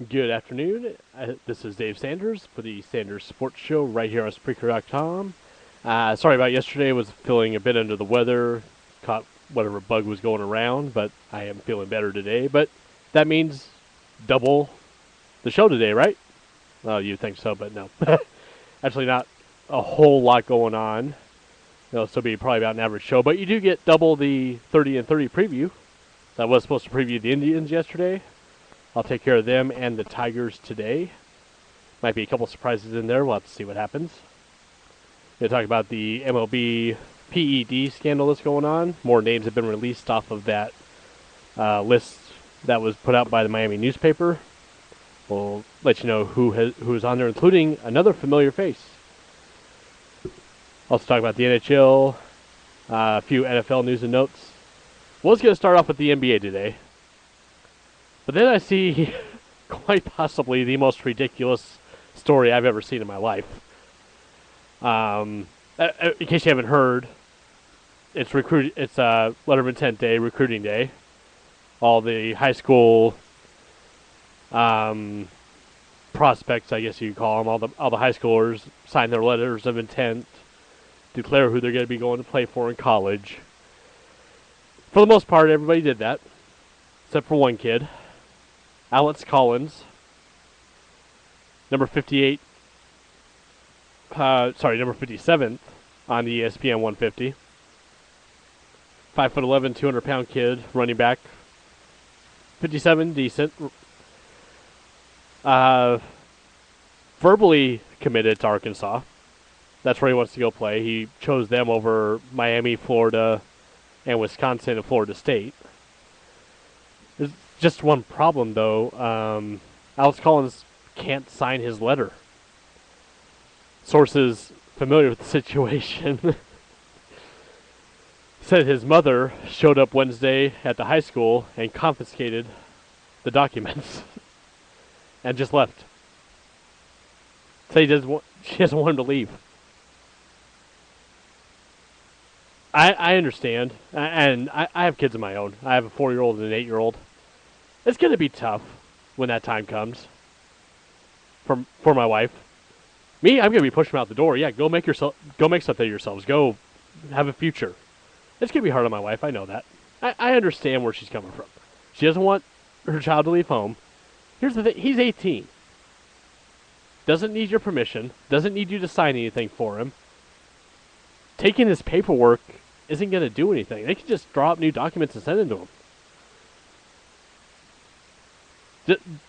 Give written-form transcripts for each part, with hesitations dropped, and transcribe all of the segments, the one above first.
Good afternoon. This is Dave Sanders for the Sanders Sports Show right here on Spreaker.com. Sorry about yesterday. I was feeling a bit under the weather. Caught whatever bug was going around, but I am feeling better today. But that means double the show today, right? Well, you'd think so, but no. Actually, not a whole lot going on. It'll still be probably about an average show, but you do get double the 30 and 30 preview. I was supposed to preview the Indians yesterday. I'll take care of them and the Tigers today. Might be a couple surprises in there. We'll have to see what happens. We'll talk about the MLB PED scandal that's going on. More names have been released off of that list that was put out by the Miami newspaper. We'll let you know who's on there, including another familiar face. Also talk about the NHL, a few NFL news and notes. Well, let's get start off with the NBA today. But then I see quite possibly the most ridiculous story I've ever seen in my life. In case you haven't heard, it's letter of intent day, recruiting day. All the high school prospects, I guess you could call them, all the high schoolers sign their letters of intent, declare who they're going to be going to play for in college. For the most part, everybody did that, except for one kid. Alex Collins, number 57th on the ESPN 150. 5'11", 200-pound kid, running back. 57, decent. Verbally committed to Arkansas. That's where he wants to go play. He chose them over Miami, Florida, and Wisconsin and Florida State. There's just one problem, though. Alex Collins can't sign his letter. Sources familiar with the situation said his mother showed up Wednesday at the high school and confiscated the documents and just left. So she doesn't want him to leave. I understand, and I have kids of my own. I have a 4-year-old and an 8-year-old. It's going to be tough when that time comes for my wife. Me, I'm going to be pushing them out the door. Yeah, go make something of yourselves. Go have a future. It's going to be hard on my wife. I know that. I understand where she's coming from. She doesn't want her child to leave home. Here's the thing. He's 18. Doesn't need your permission. Doesn't need you to sign anything for him. Taking his paperwork isn't going to do anything. They can just draw up new documents and send them to him.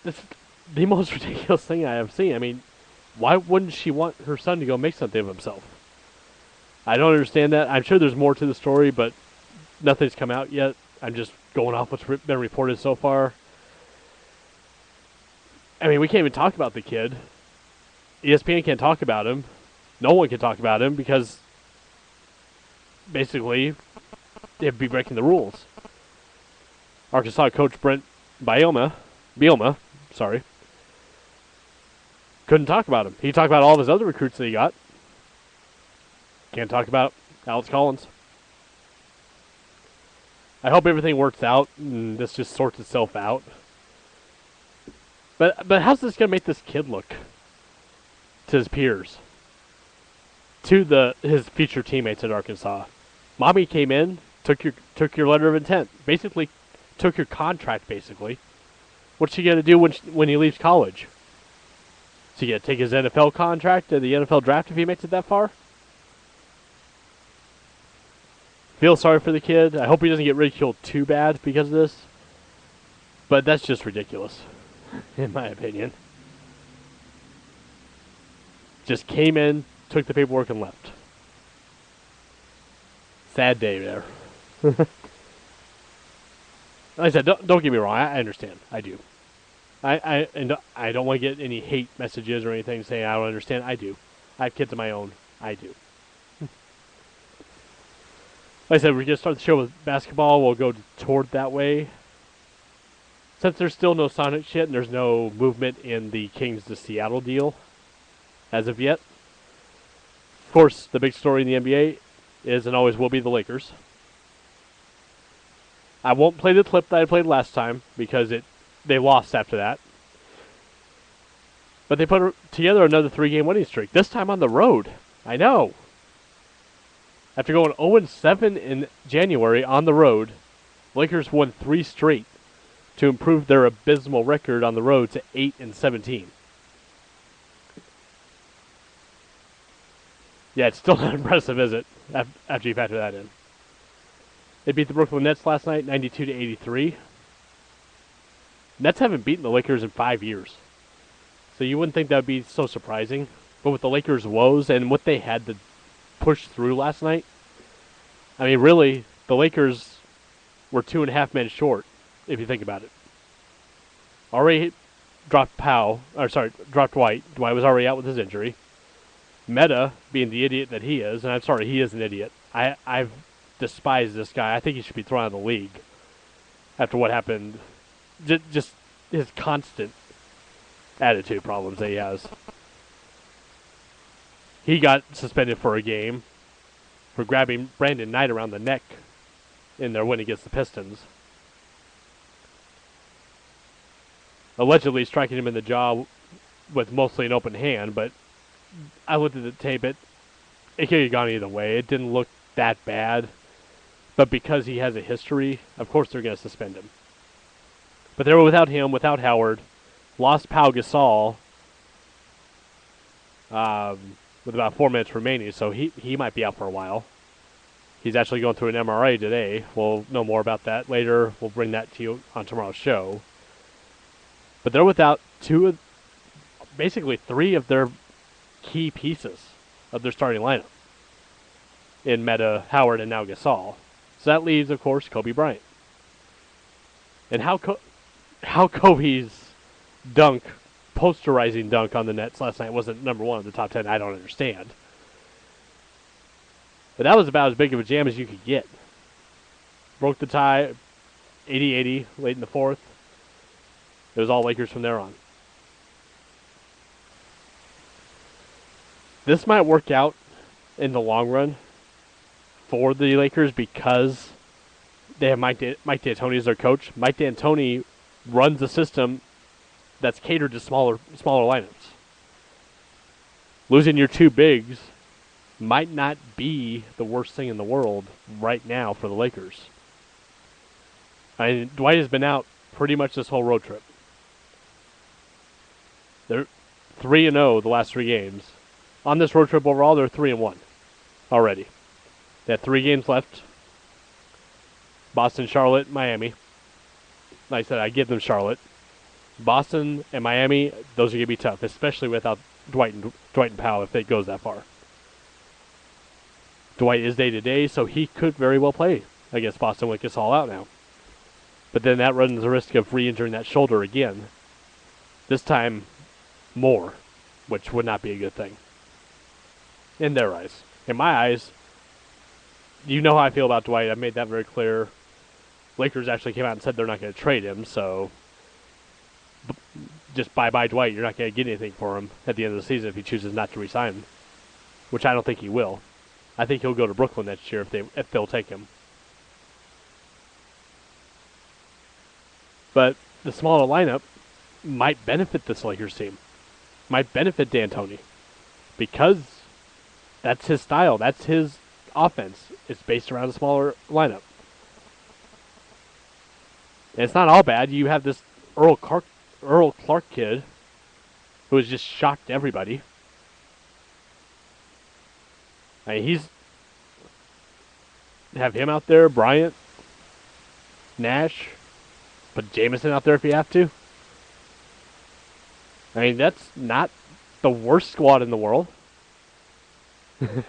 That's the most ridiculous thing I have seen. I mean, why wouldn't she want her son to go make something of himself? I don't understand that. I'm sure there's more to the story, but nothing's come out yet. I'm just going off what's been reported so far. I mean, we can't even talk about the kid. ESPN can't talk about him. No one can talk about him because basically they'd be breaking the rules. Arkansas coach Brent Bielema, couldn't talk about him. He talked about all of his other recruits that he got. Can't talk about Alex Collins. I hope everything works out and this just sorts itself out. But how's this going to make this kid look to his peers? To his future teammates at Arkansas? Mommy came in, took your letter of intent. Basically, took your contract, basically. What's she going to do when he leaves college? Is he going to take his NFL contract and the NFL draft if he makes it that far? Feel sorry for the kid. I hope he doesn't get ridiculed too bad because of this. But that's just ridiculous, in my opinion. Just came in, took the paperwork, and left. Sad day there. Like I said, don't get me wrong. I understand. I do. I don't want to get any hate messages or anything saying I don't understand. I do. I have kids of my own. I do. Like I said, we're going to start the show with basketball. We'll go toward that way. Since there's still no Sonic shit and there's no movement in the Kings to Seattle deal as of yet. Of course, the big story in the NBA is and always will be the Lakers. I won't play the clip that I played last time because they lost after that. But they put together another 3-game winning streak, this time on the road. I know. After going 0-7 in January on the road, Lakers won 3 straight to improve their abysmal record on the road to 8-17. Yeah, it's still not impressive, is it? After you factor that in. They beat the Brooklyn Nets last night, 92-83. Nets haven't beaten the Lakers in 5 years. So you wouldn't think that would be so surprising. But with the Lakers' woes and what they had to push through last night, I mean, really, the Lakers were 2.5 men short, if you think about it. Already dropped dropped Dwight. Dwight was already out with his injury. Meta, being the idiot that he is, and I'm sorry, he is an idiot. I've despised this guy. I think he should be thrown out of the league after what happened. Just his constant attitude problems that he has. He got suspended for a game for grabbing Brandon Knight around the neck in their win against the Pistons. Allegedly striking him in the jaw with mostly an open hand, but I looked at the tape. It could have gone either way. It didn't look that bad. But because he has a history, of course they're going to suspend him. But they were without him, without Howard. Lost Pau Gasol with about 4 minutes remaining, so he might be out for a while. He's actually going through an MRI today. We'll know more about that later. We'll bring that to you on tomorrow's show. But they're without basically 3 of their key pieces of their starting lineup in Meta, Howard, and now Gasol. So that leaves, of course, Kobe Bryant. And how Kobe's posterizing dunk on the Nets last night wasn't number 1 in the top 10, I don't understand. But that was about as big of a jam as you could get. Broke the tie, 80-80, late in the fourth. It was all Lakers from there on. This might work out in the long run for the Lakers because they have Mike D'Antoni as their coach. Mike D'Antoni runs a system that's catered to smaller lineups. Losing your 2 bigs might not be the worst thing in the world right now for the Lakers. I mean, Dwight has been out pretty much this whole road trip. They're 3-0 the last 3 games. On this road trip overall, they're 3-1 already. They have 3 games left. Boston, Charlotte, Miami. Like I said, I give them Charlotte. Boston and Miami, those are going to be tough, especially without Dwight and Powell if it goes that far. Dwight is day-to-day, so he could very well play against Boston with Gasol out now. But then that runs the risk of re-injuring that shoulder again. This time, more, which would not be a good thing. In their eyes. In my eyes, you know how I feel about Dwight. I've made that very clear. Lakers actually came out and said they're not going to trade him, so just bye-bye Dwight. You're not going to get anything for him at the end of the season if he chooses not to resign him, which I don't think he will. I think he'll go to Brooklyn next year if they'll take him. But the smaller lineup might benefit this Lakers team. Might benefit D'Antoni. Because that's his style. That's his offense. It's based around a smaller lineup. And it's not all bad. You have this Earl Clark kid who has just shocked everybody. I mean, have him out there, Bryant, Nash, put Jameson out there if you have to. I mean, that's not the worst squad in the world.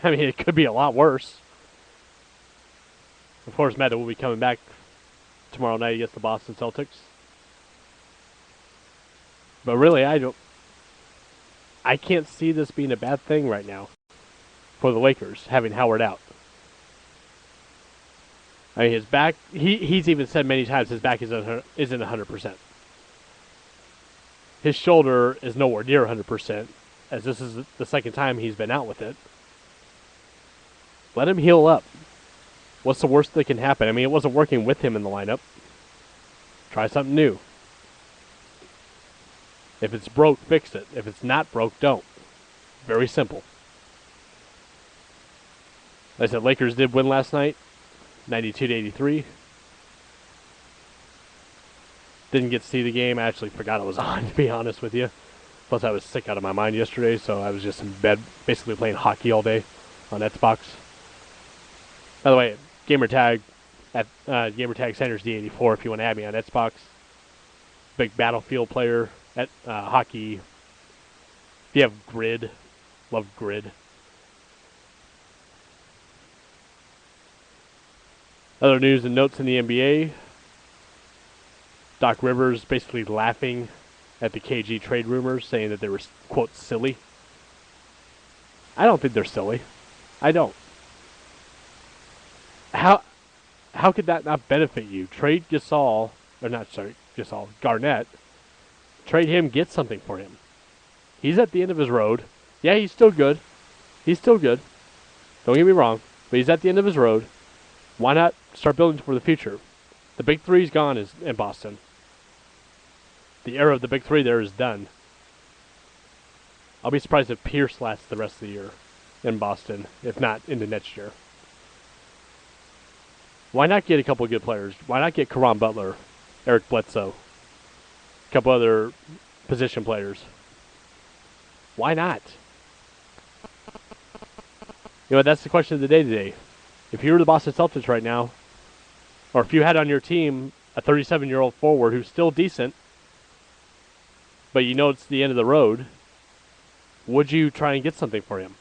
I mean, it could be a lot worse. Of course, Meta will be coming back tomorrow night against the Boston Celtics. But really, I can't see this being a bad thing right now for the Lakers, having Howard out. I mean, his back, he's even said many times his back isn't 100%. His shoulder is nowhere near 100%, as this is the second time he's been out with it. Let him heal up. What's the worst that can happen? I mean, it wasn't working with him in the lineup. Try something new. If it's broke, fix it. If it's not broke, don't. Very simple. Like I said, Lakers did win last night, 92-83. Didn't get to see the game. I actually forgot it was on, to be honest with you. Plus, I was sick out of my mind yesterday, so I was just in bed, basically playing hockey all day on Xbox. By the way, gamertag at gamertag Sanders D84 if you want to add me on Xbox. Big Battlefield player at hockey. If you have Grid, love Grid. Other news and notes in the NBA. Doc Rivers basically laughing at the KG trade rumors, saying that they were, quote, silly. I don't think they're silly. I don't. How could that not benefit you? Trade Garnett. Trade him, get something for him. He's at the end of his road. Yeah, he's still good. Don't get me wrong, but he's at the end of his road. Why not start building for the future? The big three's gone in Boston. The era of the big three there is done. I'll be surprised if Pierce lasts the rest of the year in Boston, if not into next year. Why not get a couple of good players? Why not get Caron Butler, Eric Bledsoe, a couple other position players? Why not? You know, that's the question of the day today. If you were the Boston Celtics right now, or if you had on your team a 37-year-old forward who's still decent, but you know it's the end of the road, would you try and get something for him?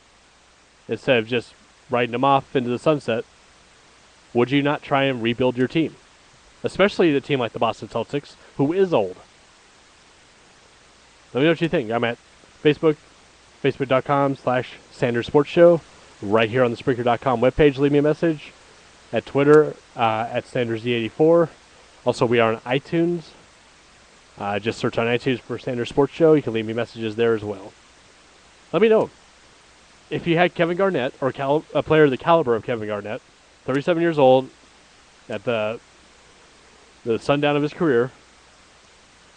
Instead of just riding him off into the sunset, would you not try and rebuild your team? Especially a team like the Boston Celtics, who is old. Let me know what you think. I'm at Facebook, facebook.com/Sanders Sports Show. Right here on the Spreaker.com webpage, leave me a message. At Twitter, at SandersD84. Also, we are on iTunes. Just search on iTunes for Sanders Sports Show. You can leave me messages there as well. Let me know. If you had Kevin Garnett, or a player of the caliber of Kevin Garnett, 37 years old, at the sundown of his career,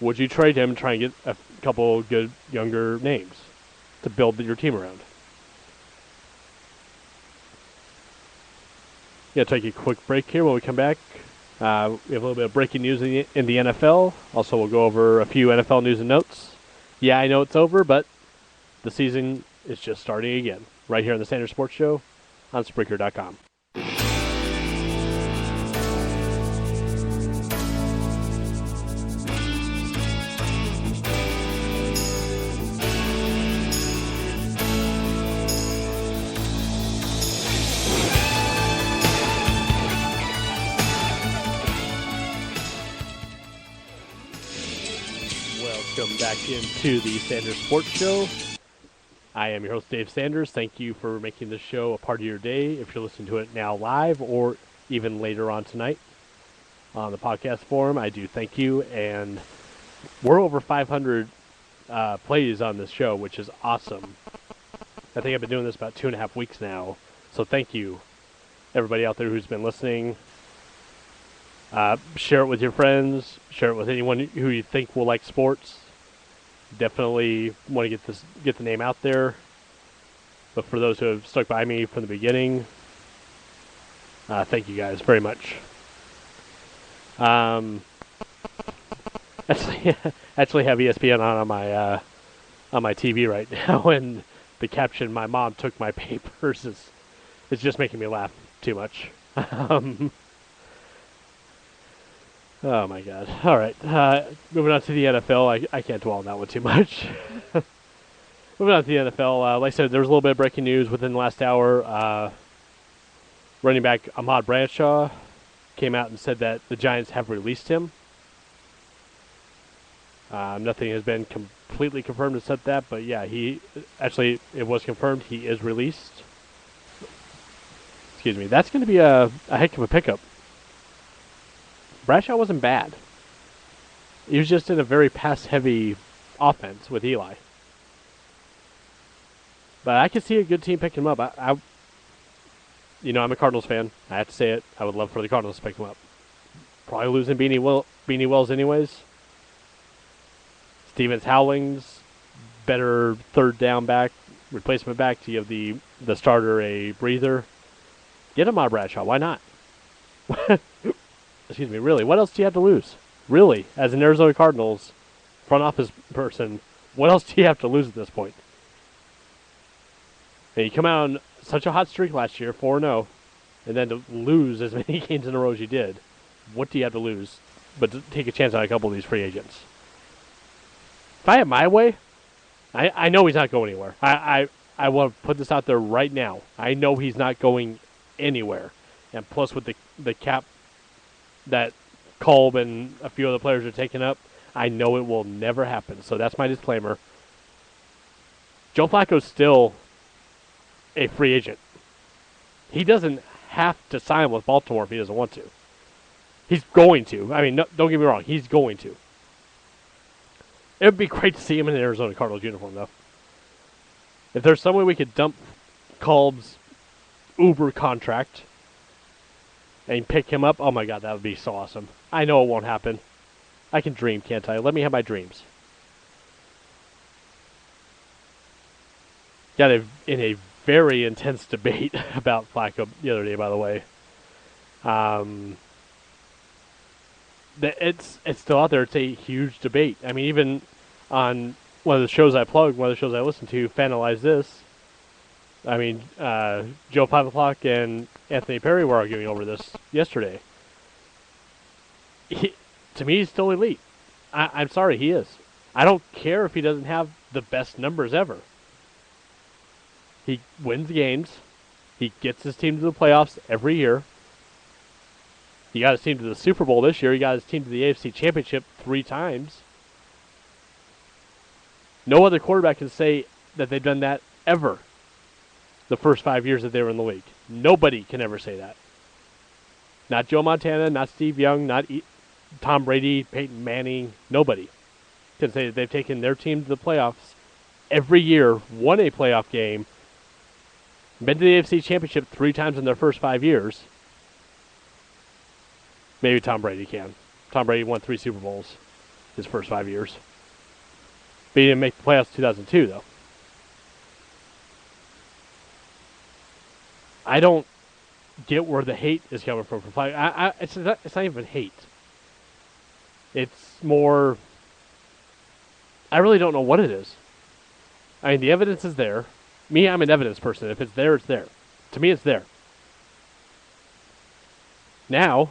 would you trade him and try and get a couple good younger names to build your team around? Yeah, take a quick break here. When we come back, we have a little bit of breaking news in the NFL. Also, we'll go over a few NFL news and notes. Yeah, I know it's over, but the season is just starting again. Right here on the Sanders Sports Show on Spreaker.com. Welcome back into the Sanders Sports Show. I am your host, Dave Sanders. Thank you for making this show a part of your day. If you're listening to it now live or even later on tonight on the podcast forum, I do thank you. And we're over 500 plays on this show, which is awesome. I think I've been doing this about 2.5 weeks now. So thank you, everybody out there who's been listening. Share it with your friends. Share it with anyone who you think will like sports. Definitely want to get the name out there. But for those who have stuck by me from the beginning, thank you guys very much. Actually have ESPN on my TV right now, and the caption "My mom took my papers" is just making me laugh too much. Oh, my God. All right. Moving on to the NFL. I can't dwell on that one too much. Moving on to the NFL. Like I said, there was a little bit of breaking news within the last hour. Running back Ahmad Bradshaw came out and said that the Giants have released him. Nothing has been completely confirmed to set that, but yeah, it was confirmed he is released. Excuse me. That's going to be a heck of a pickup. Bradshaw wasn't bad. He was just in a very pass-heavy offense with Eli. But I could see a good team picking him up. I'm a Cardinals fan. I have to say it. I would love for the Cardinals to pick him up. Probably losing Beanie Wells anyways. Stevens Howlings, better third down back, replacement back to give the starter a breather. Get him on Bradshaw. Why not? Excuse me. Really, what else do you have to lose? Really, as an Arizona Cardinals front office person, what else do you have to lose at this point? And you come out on such a hot streak last year, 4-0, and then to lose as many games in a row as you did, what do you have to lose but to take a chance on a couple of these free agents? If I had my way, I know he's not going anywhere. I want to put this out there right now. I know he's not going anywhere. And plus with the cap that Kolb and a few other players are taking up, I know it will never happen. So that's my disclaimer. Joe Flacco's still a free agent. He doesn't have to sign with Baltimore if he doesn't want to. He's going to. I mean, no, don't get me wrong. He's going to. It would be great to see him in an Arizona Cardinals uniform, though. If there's some way we could dump Kolb's Uber contract and pick him up, oh my God, that would be so awesome. I know it won't happen. I can dream, can't I? Let me have my dreams. Got in a very intense debate about Flacco the other day, by the way. It's still out there. It's a huge debate. I mean, even on one of the shows I plug, one of the shows I listen to, Fanalize This. I mean, Joe 5 O'Clock and Anthony Perry were arguing over this yesterday. To me, he's still elite. I'm sorry, he is. I don't care if he doesn't have the best numbers ever. He wins games. He gets his team to the playoffs every year. He got his team to the Super Bowl this year. He got his team to the AFC Championship 3 times. No other quarterback can say that they've done that ever the first 5 years that they were in the league. Nobody can ever say that. Not Joe Montana, not Steve Young, not Tom Brady, Peyton Manning. Nobody can say that they've taken their team to the playoffs every year, won a playoff game, been to the AFC Championship 3 times in their first 5 years. Maybe Tom Brady can. Tom Brady won 3 Super Bowls his first 5 years. But he didn't make the playoffs in 2002, though. I don't get where the hate is coming from. It's not even hate. It's more... I really don't know what it is. I mean, the evidence is there. Me, I'm an evidence person. If it's there, it's there. To me, it's there. Now,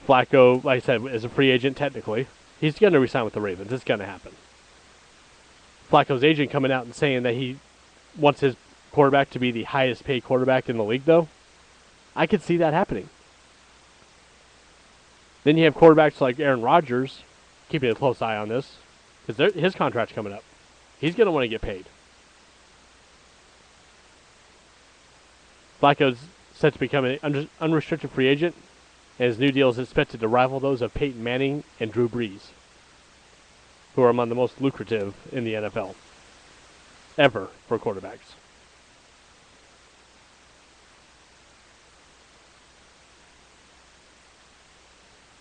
Flacco, like I said, is a free agent technically. He's going to resign with the Ravens. It's going to happen. Flacco's agent coming out and saying that he wants his quarterback to be the highest paid quarterback in the league, though. I could see that happening. Then you have quarterbacks like Aaron Rodgers, keeping a close eye on this, because his contract's coming up. He's going to want to get paid. Flacco's set to become an unrestricted free agent, and his new deal is expected to rival those of Peyton Manning and Drew Brees, who are among the most lucrative in the NFL ever for quarterbacks.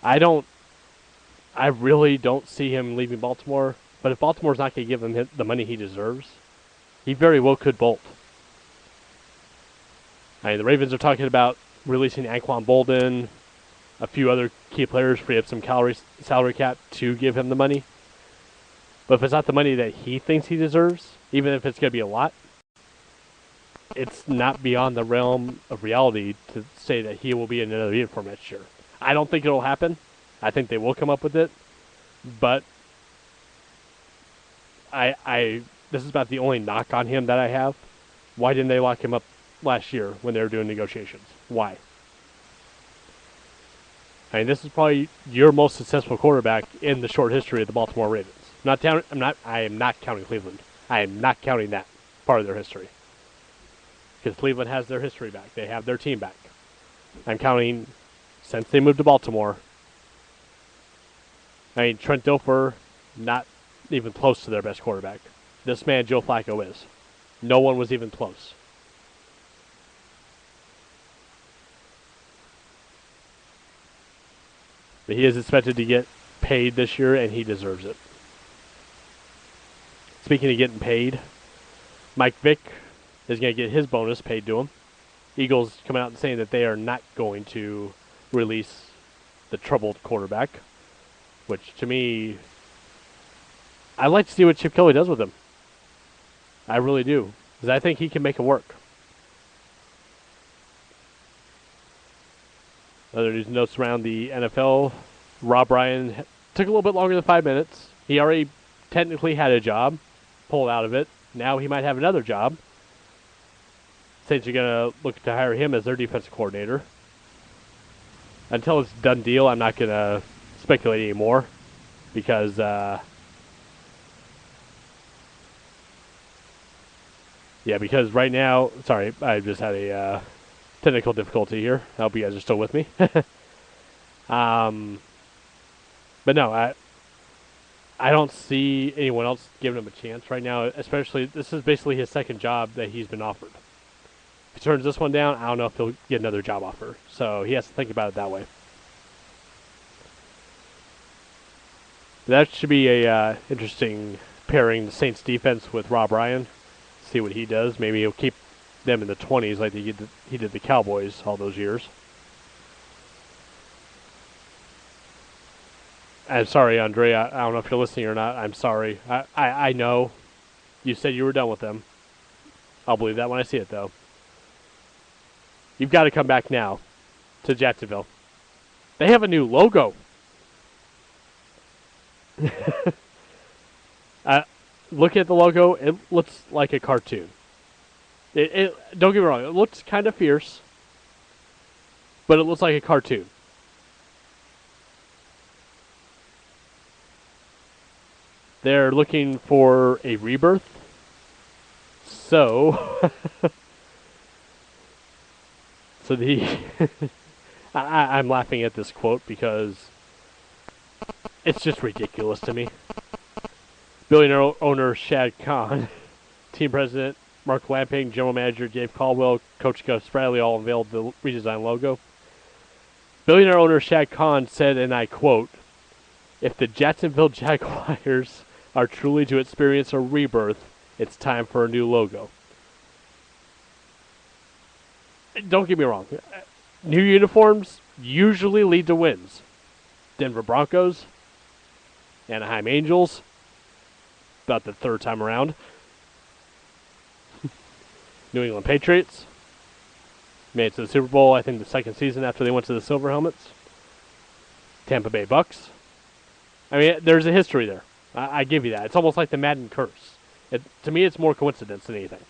I really don't see him leaving Baltimore, but if Baltimore's not going to give him the money he deserves, he very well could bolt. I mean, the Ravens are talking about releasing Anquan Bolden, a few other key players, free up some salary cap to give him the money. But if it's not the money that he thinks he deserves, even if it's going to be a lot, it's not beyond the realm of reality to say that he will be in another uniform next year. I don't think it'll happen. I think they will come up with it. But this is about the only knock on him that I have. Why didn't they lock him up last year when they were doing negotiations? Why? I mean, this is probably your most successful quarterback in the short history of the Baltimore Ravens. I am not counting Cleveland. I am not counting that part of their history. Because Cleveland has their history back. They have their team back. I'm counting since they moved to Baltimore. I mean, Trent Dilfer, not even close to their best quarterback. This man, Joe Flacco, is. No one was even close. But he is expected to get paid this year, and he deserves it. speaking of getting paid, Mike Vick is going to get his bonus paid to him. Eagles coming out and saying that they are not going to release the troubled quarterback, which to me, I'd like to see what Chip Kelly does with him. I really do, because I think he can make it work. Other news and notes around the NFL. Rob Ryan took a little bit longer than 5 minutes. He already technically had a job, pulled out of it. Now he might have another job. Saints are going to look to hire him as their defensive coordinator. Until it's a done deal, I'm not going to speculate anymore because because right now, sorry, I just had a technical difficulty here. I hope you guys are still with me. But no, I don't see anyone else giving him a chance right now, especially this is basically his second job that he's been offered. If he turns this one down, I don't know if he'll get another job offer. So he has to think about it that way. That should be a interesting pairing, the Saints defense with Rob Ryan. See what he does. Maybe he'll keep them in the 20s like he did the Cowboys all those years. I'm sorry, Andre. I don't know if you're listening or not. I'm sorry. I know you said you were done with them. I'll believe that when I see it, though. You've got to come back now to Jacksonville. They have a new logo. Look at the logo. It looks like a cartoon. Don't get me wrong. It looks kind of fierce, but it looks like a cartoon. They're looking for a rebirth. So, I'm laughing at this quote because it's just ridiculous to me. Billionaire owner Shad Khan, team president Mark Lamping, general manager Dave Caldwell, coach Gus Bradley all unveiled the redesigned logo. Billionaire owner Shad Khan said, and I quote, "If the Jacksonville Jaguars are truly to experience a rebirth, it's time for a new logo." Don't get me wrong. New uniforms usually lead to wins. Denver Broncos, Anaheim Angels, about the third time around. New England Patriots made it to the Super Bowl, I think the second season after they went to the Silver Helmets. Tampa Bay Bucks. I mean, there's a history there. I give you that. It's almost like the Madden curse. To me, it's more coincidence than anything.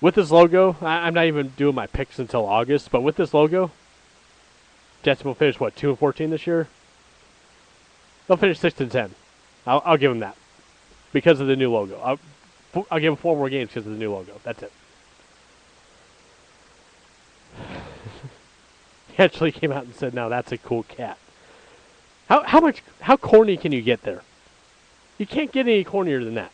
With this logo, I'm not even doing my picks until August, but with this logo, Jacksonville finished, 2-14 this year? They'll finish 6-10. I'll give them that. Because of the new logo. I'll give them 4 more games because of the new logo. That's it. He actually came out and said, "Now that's a cool cat." How corny can you get there? You can't get any cornier than that.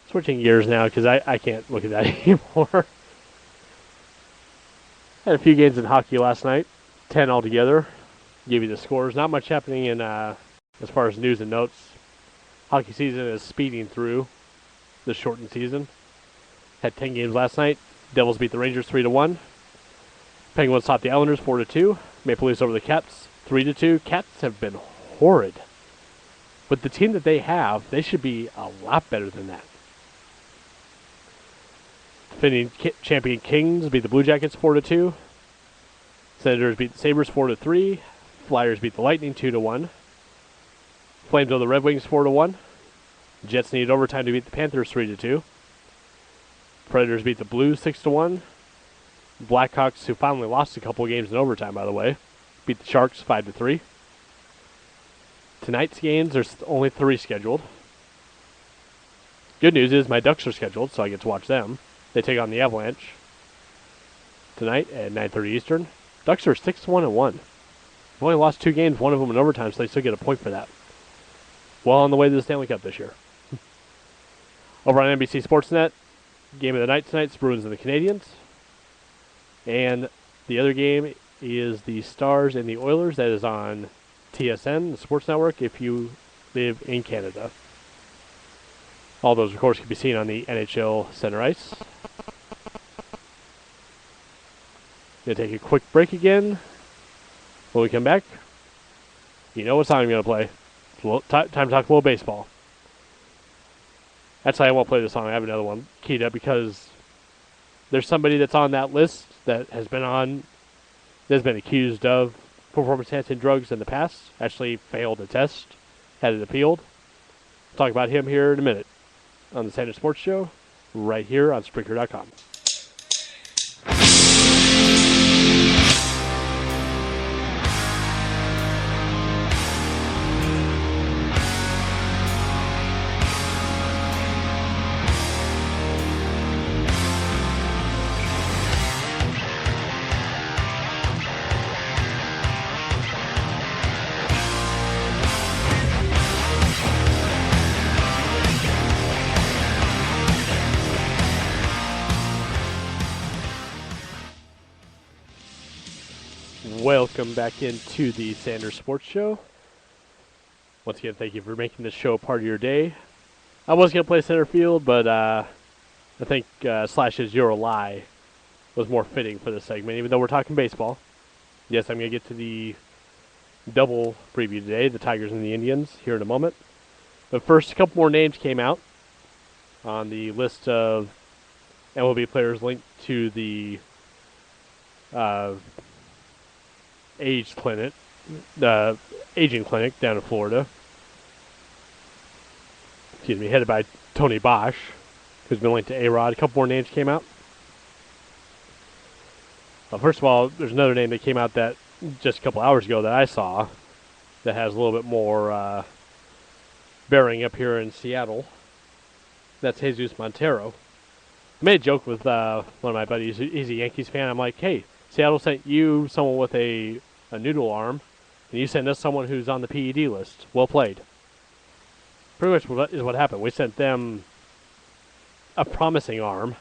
Switching gears now because I can't look at that anymore. Had a few games in hockey last night. 10 altogether. Give you the scores. Not much happening in as far as news and notes. Hockey season is speeding through the shortened season. Had 10 games last night. Devils beat the Rangers 3-1. Penguins topped the Islanders 4-2. Maple Leafs over the Caps 3-2. Caps have been horrid. With the team that they have, they should be a lot better than that. Defending champion Kings beat the Blue Jackets 4-2. Senators beat the Sabres 4-3. Flyers beat the Lightning 2-1. Flames over the Red Wings 4-1. Jets needed overtime to beat the Panthers 3-2. Predators beat the Blues 6-1. Blackhawks, who finally lost a couple of games in overtime, by the way, beat the Sharks 5-3. Tonight's games, there's only 3 scheduled. Good news is my Ducks are scheduled, so I get to watch them. They take on the Avalanche tonight at 9:30 Eastern. Ducks are 6-1-1. They've only lost 2 games, one of them in overtime, so they still get a point for that. Well on the way to the Stanley Cup this year. Over on NBC Sportsnet, game of the night tonight, Bruins and the Canadiens. And The other game is the Stars and the Oilers. That is on TSN, the sports network, if you live in Canada. All those, of course, can be seen on the NHL Center Ice. Going to take a quick break again. When we come back, you know what song I'm going to play. Time to talk a little baseball. Actually, I won't play this song. I have another one keyed up because there's somebody that's on that list that has been accused of performance-enhancing drugs in the past, actually failed a test, had it appealed. We'll talk about him here in a minute on the Sanders Sports Show, right here on Spreaker.com. Welcome back into the Sanders Sports Show. Once again, thank you for making this show a part of your day. I was going to play center field, but I think Slash's You're a Lie was more fitting for this segment, even though we're talking baseball. Yes, I'm going to get to the double preview today, the Tigers and the Indians, here in a moment. But first, a couple more names came out on the list of MLB players linked to the aging clinic down in Florida. Excuse me, headed by Tony Bosch, who's been linked to A-Rod. A couple more names came out. Well, first of all, there's another name that came out that just a couple hours ago that I saw that has a little bit more bearing up here in Seattle. That's Jesus Montero. I made a joke with one of my buddies. He's a Yankees fan. I'm like, hey, Seattle sent you someone with a noodle arm, and you sent us someone who's on the PED list. Well played. Pretty much what is what happened. We sent them a promising arm,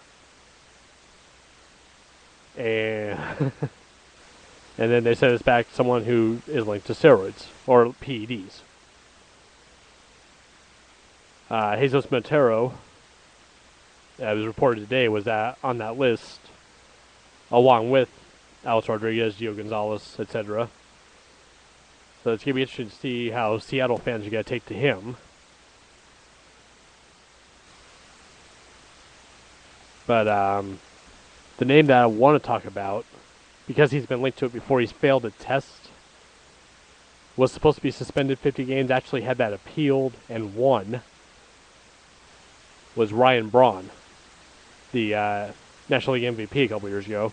and and then they sent us back someone who is linked to steroids or PEDs. Jesus Montero, it was reported today, was on that list, along with Alex Rodriguez, Gio Gonzalez, etc. So it's going to be interesting to see how Seattle fans are going to take to him. But the name that I want to talk about, because he's been linked to it before, he's failed a test, was supposed to be suspended 50 games, actually had that appealed and won, was Ryan Braun, the National League MVP a couple years ago.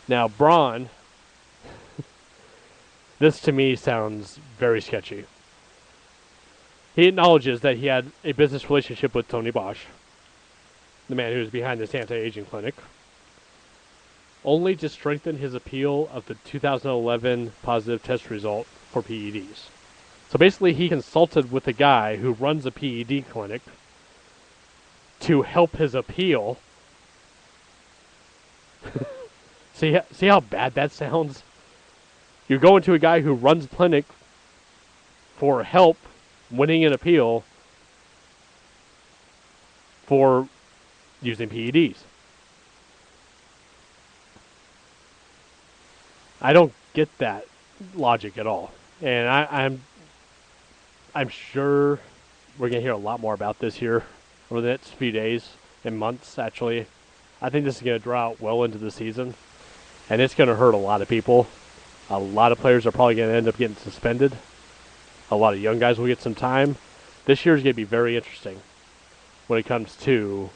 Now, Braun, this to me sounds very sketchy. He acknowledges that he had a business relationship with Tony Bosch, the man who was behind this anti-aging clinic, only to strengthen his appeal of the 2011 positive test result for PEDs. So basically, he consulted with a guy who runs a PED clinic to help his appeal. See how bad that sounds? You're going to a guy who runs a clinic for help winning an appeal for using PEDs. I don't get that logic at all. And I'm sure we're going to hear a lot more about this here over the next few days and months, actually. I think this is going to draw out well into the season. And it's going to hurt a lot of people. A lot of players are probably going to end up getting suspended. A lot of young guys will get some time. This year is going to be very interesting when it comes to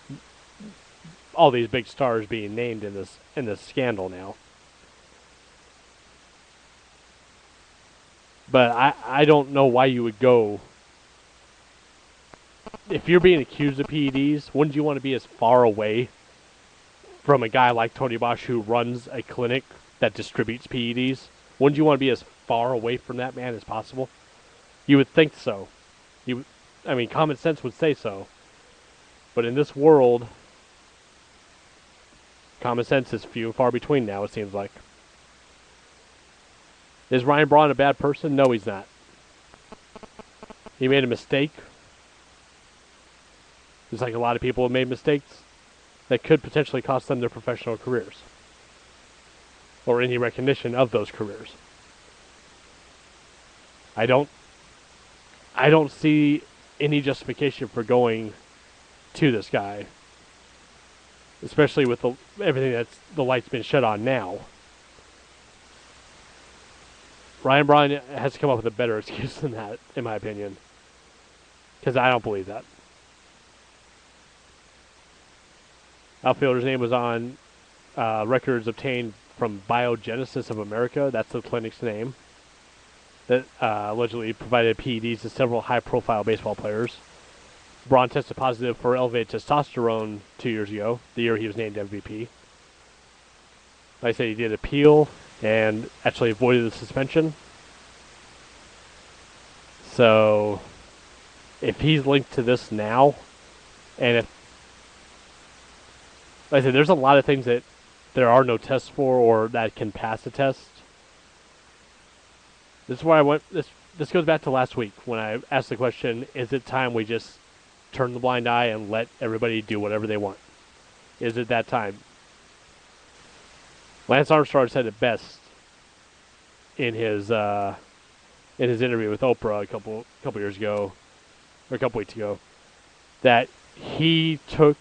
all these big stars being named in this scandal now. But I don't know why you would go. If you're being accused of PEDs, wouldn't you want to be as far away from a guy like Tony Bosch who runs a clinic that distributes PEDs? Wouldn't you want to be as far away from that man as possible? You would think so. Common sense would say so. But in this world, Common sense is few and far between now, it seems like. Is Ryan Braun a bad person? No, he's not. He made a mistake. Just like a lot of people have made mistakes that could potentially cost them their professional careers. Or any recognition of those careers. I don't see any justification for going to this guy. Especially with everything that's the light's been shut on now. Ryan Braun has to come up with a better excuse than that, in my opinion. Because I don't believe that. Outfielder's name was on records obtained from Biogenesis of America. That's the clinic's name. That allegedly provided PEDs to several high-profile baseball players. Braun tested positive for elevated testosterone 2 years ago, the year he was named MVP. Like I said, he did appeal and actually avoided the suspension. So, if he's linked to this now, and if, like I said, there's a lot of things that there are no tests for or that can pass a test. This is why I went. This goes back to last week when I asked the question: is it time we just turn the blind eye and let everybody do whatever they want? Is it that time? Lance Armstrong said it best in his interview with Oprah a couple years ago, or a couple weeks ago, that he took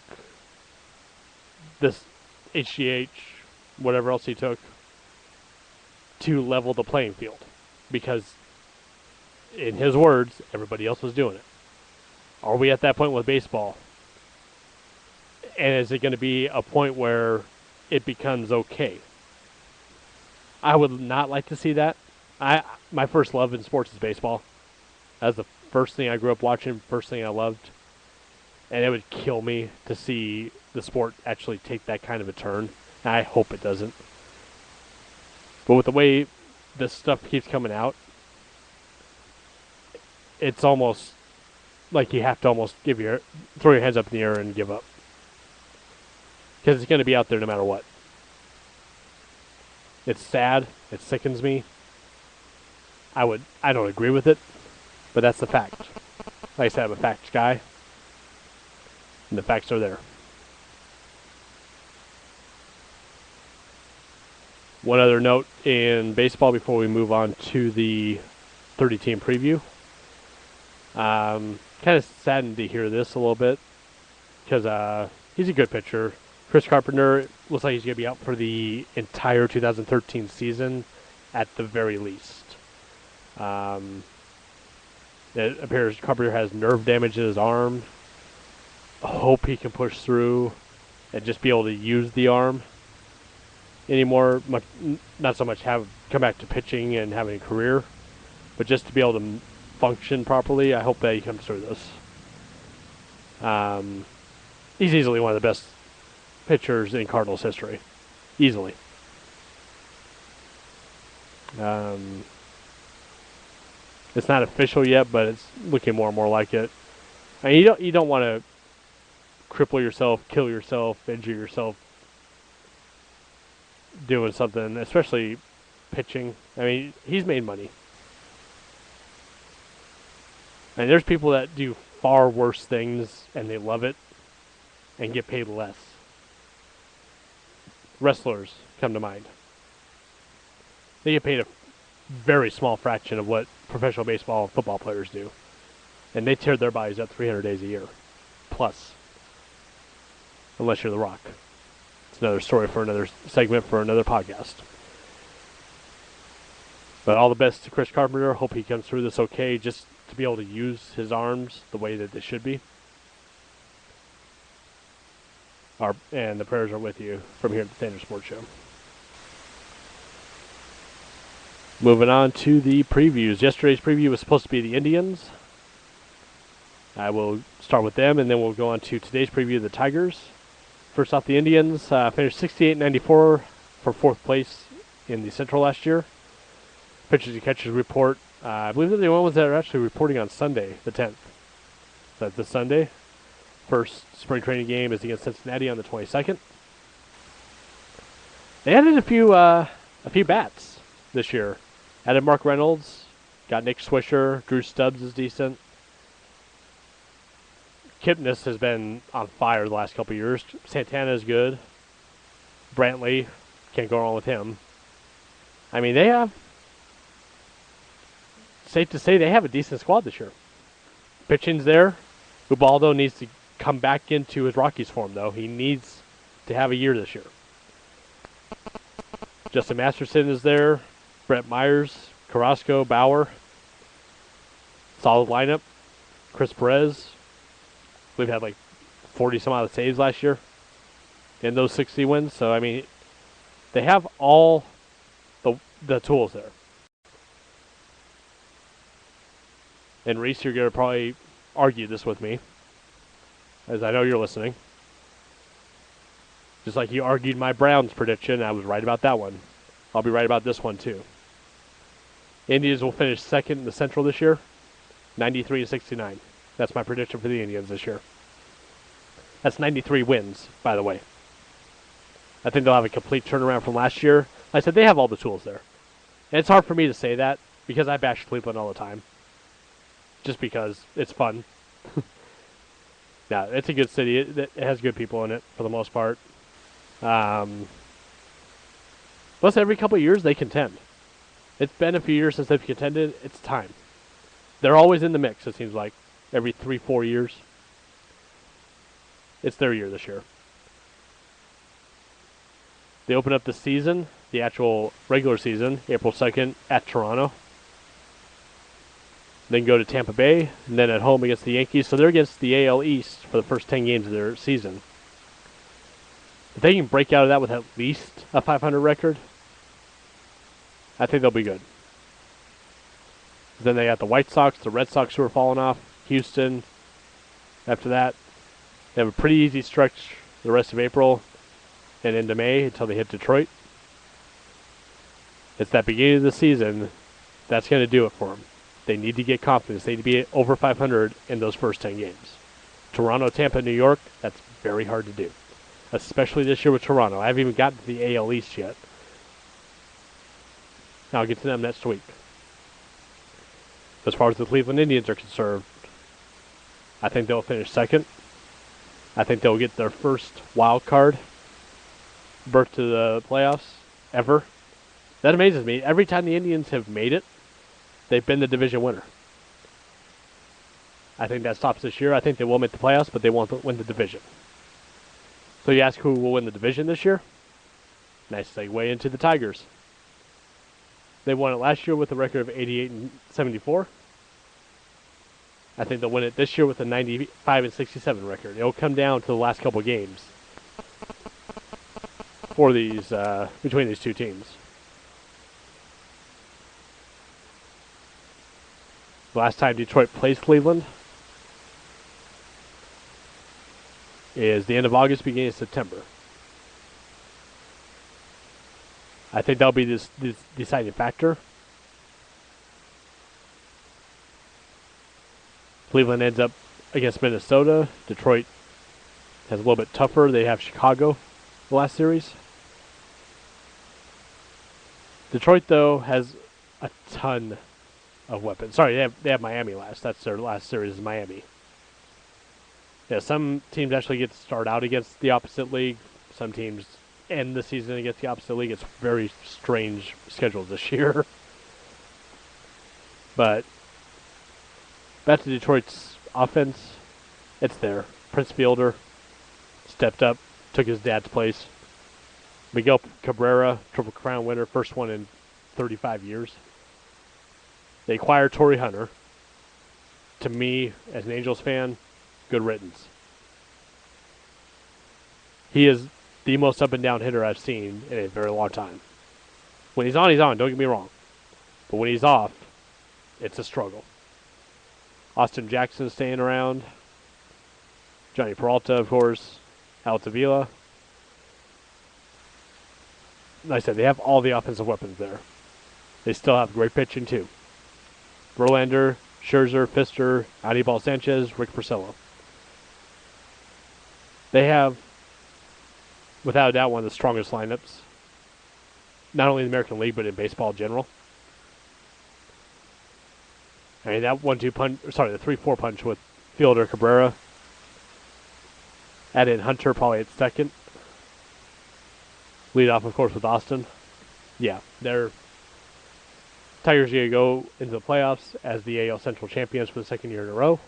this HGH, whatever else he took, to level the playing field. Because, in his words, everybody else was doing it. Are we at that point with baseball? And is it going to be a point where it becomes okay? I would not like to see that. My first love in sports is baseball. That was the first thing I grew up watching, first thing I loved. And it would kill me to see the sport actually take that kind of a turn. And I hope it doesn't. But with the way this stuff keeps coming out, it's almost like you have to almost throw your hands up in the air and give up. Because it's going to be out there no matter what. It's sad. It sickens me. I don't agree with it, but that's the fact. Like I said, I'm a facts guy, and the facts are there. One other note in baseball before we move on to the 30-team preview. Kind of saddened to hear this a little bit because he's a good pitcher. Chris Carpenter looks like he's going to be out for the entire 2013 season at the very least. It appears Carpenter has nerve damage in his arm. I hope he can push through and just be able to use the arm anymore. Not so much come back to pitching and having a career, but just to be able to function properly. I hope that he comes through this. He's easily one of the best pitchers in Cardinals history. Easily. It's not official yet, but it's looking more and more like it. I mean, you don't want to cripple yourself, kill yourself, injure yourself doing something, especially pitching. I mean, he's made money. And there's people that do far worse things and they love it and get paid less. Wrestlers come to mind. They get paid a very small fraction of what professional baseball and football players do. And they tear their bodies up 300 days a year. Plus. Unless you're The Rock. It's another story for another segment for another podcast. But all the best to Chris Carpenter. Hope he comes through this okay, just to be able to use his arms the way that they should be. And the prayers are with you from here at the Standard Sports Show. Moving on to the previews. Yesterday's preview was supposed to be the Indians. I will start with them, and then we'll go on to today's preview of the Tigers. First off, the Indians finished 68-94 for fourth place in the Central last year. Pitchers and catchers report. I believe they're the only ones that are actually reporting on Sunday, the 10th. So that's this Sunday. First spring training game is against Cincinnati on the 22nd. They added a few bats this year. Added Mark Reynolds, got Nick Swisher, Drew Stubbs is decent. Kipnis has been on fire the last couple of years. Santana is good. Brantley, can't go wrong with him. I mean, they have, safe to say, they have a decent squad this year. Pitching's there. Ubaldo needs to come back into his Rockies form, though. He needs to have a year this year. Justin Masterson is there. Brett Myers, Carrasco, Bauer. Solid lineup. Chris Perez. We've had like 40 some odd saves last year in those 60 wins. So, I mean, they have all the tools there. And Reese, you're going to probably argue this with me, as I know you're listening. Just like you argued my Browns prediction, I was right about that one. I'll be right about this one too. Indians will finish second in the Central this year, 93-69. That's my prediction for the Indians this year. That's 93 wins, by the way. I think they'll have a complete turnaround from last year. Like I said, they have all the tools there. And it's hard for me to say that because I bash Cleveland all the time. Just because it's fun. Yeah, it's a good city. It has good people in it for the most part. Plus, every couple of years they contend. It's been a few years since they've contended. It's time. They're always in the mix, it seems like. Every 3-4 years. It's their year this year. They open up the season, the actual regular season, April 2nd at Toronto. Then go to Tampa Bay, and then at home against the Yankees. So they're against the AL East for the first 10 games of their season. If they can break out of that with at least a 500 record, I think they'll be good. Then they got the White Sox, the Red Sox who are falling off, Houston. After that, they have a pretty easy stretch the rest of April and into May until they hit Detroit. It's that beginning of the season that's going to do it for them. They need to get confidence. They need to be over 500 in those first 10 games. Toronto, Tampa, New York, that's very hard to do. Especially this year with Toronto. I haven't even gotten to the AL East yet. I'll get to them next week. As far as the Cleveland Indians are concerned, I think they'll finish second. I think they'll get their first wild card berth to the playoffs ever. That amazes me. Every time the Indians have made it, they've been the division winner. I think that stops this year. I think they will make the playoffs, but they won't win the division. So you ask who will win the division this year? Nice segue into the Tigers. They won it last year with a record of 88-74. I think they'll win it this year with a 95-67 record. It'll come down to the last couple games for these between these two teams. Last time Detroit plays Cleveland is the end of August, beginning of September. I think that'll be this deciding factor. Cleveland ends up against Minnesota. Detroit has a little bit tougher. They have Chicago the last series. Detroit, though, has a ton of weapons. Sorry, they have Miami last. That's their last series is Miami. Yeah, some teams actually get to start out against the opposite league. Some teams end the season against the opposite league. It's very strange schedule this year. But back to Detroit's offense. It's there. Prince Fielder stepped up, took his dad's place. Miguel Cabrera, Triple Crown winner, first one in 35 years. They acquired Torrey Hunter. To me, as an Angels fan, good riddance. He is the most up and down hitter I've seen in a very long time. When he's on, don't get me wrong. But when he's off, it's a struggle. Austin Jackson staying around. Johnny Peralta, of course. Altavilla. Like I said, they have all the offensive weapons there. They still have great pitching, too. Verlander, Scherzer, Pfister, Anibal Sanchez, Rick Porcello. They have, without a doubt, one of the strongest lineups not only in the American League, but in baseball in general. I mean, that 1-2 punch, sorry, the 3-4 punch with fielder Cabrera. Add in Hunter probably at second. Lead off, of course, with Austin. Yeah, they're Tigers are going to go into the playoffs as the AL Central champions for the second year in a row.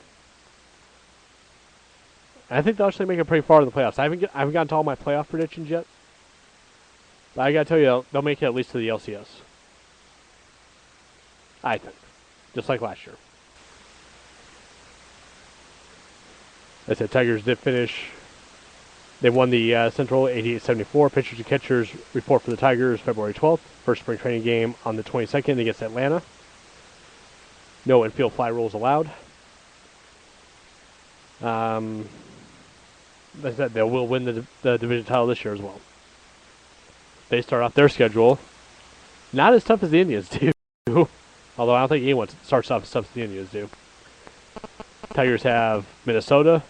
And I think they'll actually make it pretty far in the playoffs. I haven't gotten to all my playoff predictions yet. But I got to tell you, they'll make it at least to the LCS. I think. Just like last year. I said Tigers did finish. They won the Central 88-74. Pitchers and catchers report for the Tigers February 12th. First spring training game on the 22nd against Atlanta. No infield fly rules allowed. Like I said, they will win the division title this year as well. They start off their schedule not as tough as the Indians do. Although I don't think anyone starts off as tough as the Indians do. Tigers have Minnesota.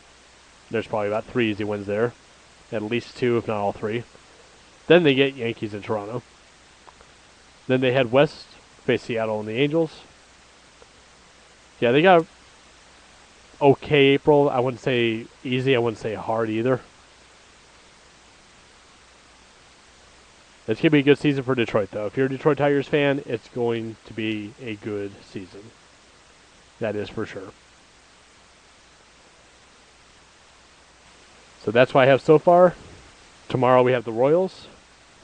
There's probably about 3 easy wins there. At least 2, if not all 3. Then they get Yankees in Toronto. Then they head west, face Seattle and the Angels. Yeah, they got okay April. I wouldn't say easy. I wouldn't say hard either. It's going to be a good season for Detroit, though. If you're a Detroit Tigers fan, it's going to be a good season. That is for sure. So that's what I have so far. Tomorrow we have the Royals.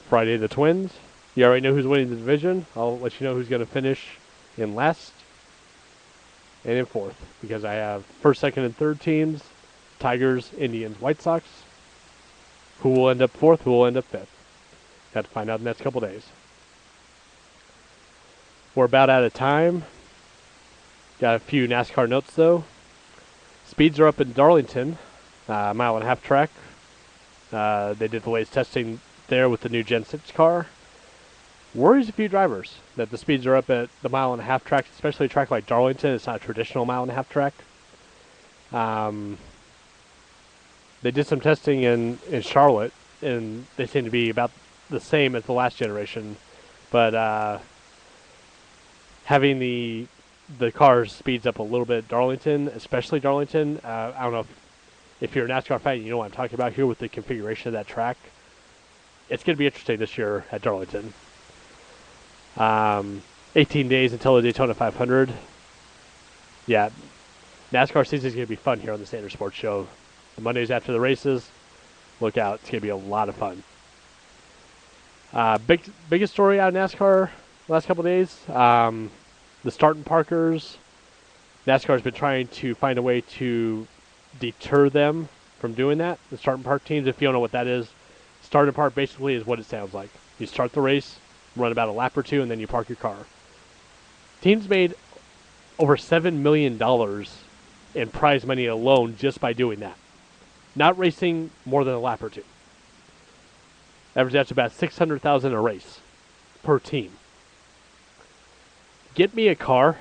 Friday the Twins. You already know who's winning the division. I'll let you know who's going to finish in last and in fourth. Because I have first, second, and third teams. Tigers, Indians, White Sox. Who will end up fourth, who will end up fifth. Have to find out in the next couple days. We're about out of time. Got a few NASCAR notes, though. Speeds are up in Darlington. Mile-and-a-half track. They did the latest testing there with the new Gen 6 car. Worries a few drivers that the speeds are up at the mile-and-a-half track, especially a track like Darlington. It's not a traditional mile-and-a-half track. They did some testing in Charlotte, and they seem to be about the same as the last generation. But having the cars speeds up a little bit at Darlington, especially Darlington. I don't know if you're a NASCAR fan, you know what I'm talking about here with the configuration of that track. It's going to be interesting this year at Darlington. 18 days until the Daytona 500. Yeah, NASCAR season is going to be fun here on the Sanders Sports Show. The Mondays after the races, look out. It's going to be a lot of fun. Biggest story out of NASCAR the last couple of days, the Start and Parkers. NASCAR's been trying to find a way to deter them from doing that. The Start and Park teams, if you don't know what that is, Start and Park basically is what it sounds like. You start the race, run about a lap or two, and then you park your car. Teams made over $7 million in prize money alone just by doing that. Not racing more than a lap or two. Average that's about $600,000 a race per team. Get me a car,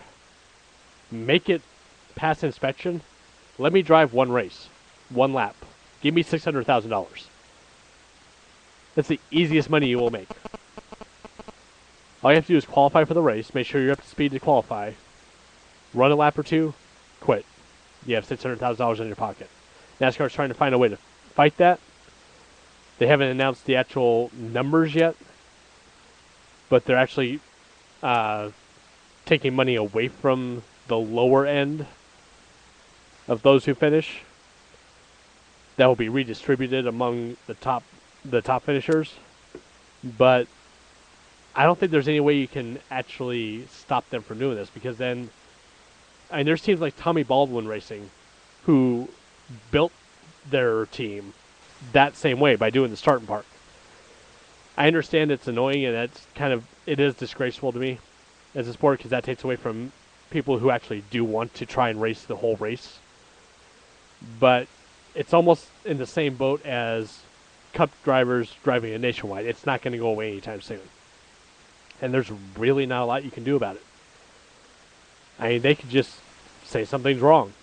make it pass inspection, let me drive one race, one lap. Give me $600,000. That's the easiest money you will make. All you have to do is qualify for the race, make sure you're up to speed to qualify, run a lap or two, quit. You have $600,000 in your pocket. NASCAR's trying to find a way to fight that. They haven't announced the actual numbers yet, but they're actually taking money away from the lower end of those who finish. That will be redistributed among the top finishers. But I don't think there's any way you can actually stop them from doing this, because then, I mean, there's teams like Tommy Baldwin Racing who built their team that same way by doing the Start and Park. I understand it's annoying, and it is disgraceful to me as a sport, because that takes away from people who actually do want to try and race the whole race. But it's almost in the same boat as Cup drivers driving a nationwide. It's not going to go away anytime soon. And there's really not a lot you can do about it. I mean, they could just say something's wrong.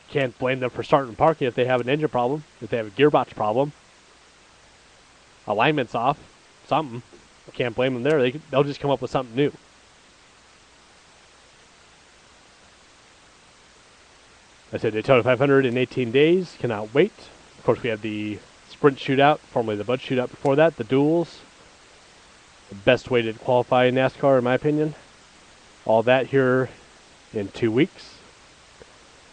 Can't blame them for starting and parking if they have an engine problem, if they have a gearbox problem. alignment's off, something. Can't blame them there. They'll just come up with something new. I said Daytona 500 in 18 days. Cannot wait. Of course, we had the Sprint Shootout, formerly the Bud Shootout before that, the duels. The best way to qualify in NASCAR, in my opinion. All that here in 2 weeks.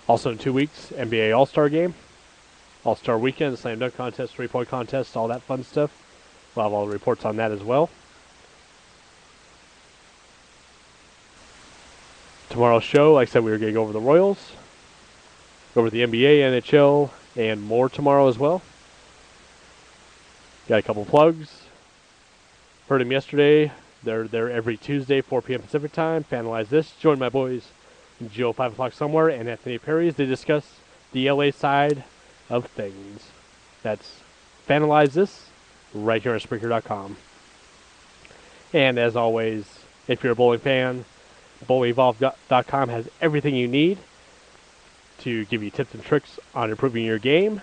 Also in 2 weeks, NBA All-Star Game. All-Star Weekend, Slam Dunk Contest, 3-point contest, all that fun stuff. We'll have all the reports on that as well. Tomorrow's show, like I said, we were going to go over the Royals, go over the NBA, NHL, and more tomorrow as well. Got a couple plugs. Heard them yesterday. They're there every Tuesday, 4 p.m. Pacific time. Finalize this. Join my boys, Joe 5 o'clock somewhere, and Anthony Perry as they discuss the LA side of things. That's Finalize This right here on Spreaker.com. And as always, if you're a bowling fan, bowlingevolved.com has everything you need to give you tips and tricks on improving your game.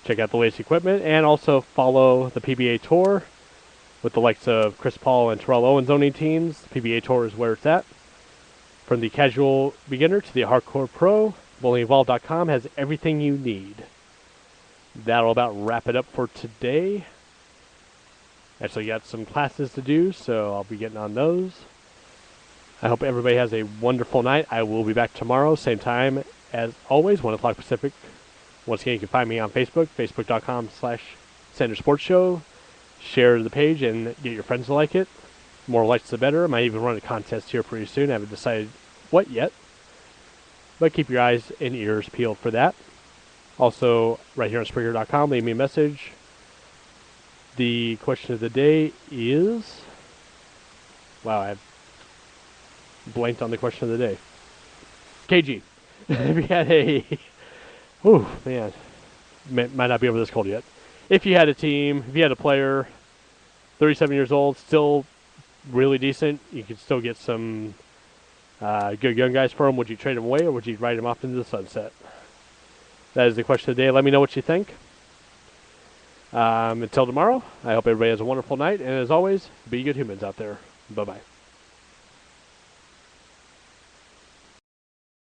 Check out the latest equipment and also follow the PBA Tour with the likes of Chris Paul and Terrell Owens owning teams. The PBA Tour is where it's at. From the casual beginner to the hardcore pro, bowlingevolved.com has everything you need. That'll about wrap it up for today. Actually got some classes to do, so I'll be getting on those. I hope everybody has a wonderful night. I will be back tomorrow, same time as always, 1 o'clock Pacific. Once again, you can find me on Facebook, facebook.com/Sanders Sports Show. Share the page and get your friends to like it. More likes the better. I might even run a contest here pretty soon. I haven't decided what yet. But keep your eyes and ears peeled for that. Also, right here on Spreaker.com, leave me a message. The question of the day is... Wow, I've blanked on the question of the day. KG, if you had a... Oh, man. Might not be over this cold yet. If you had a team, if you had a player, 37 years old, still really decent, you could still get some good young guys for him. Would you trade him away or would you ride him off into the sunset? That is the question of the day. Let me know what you think. Until tomorrow, I hope everybody has a wonderful night. And as always, be good humans out there. Bye-bye.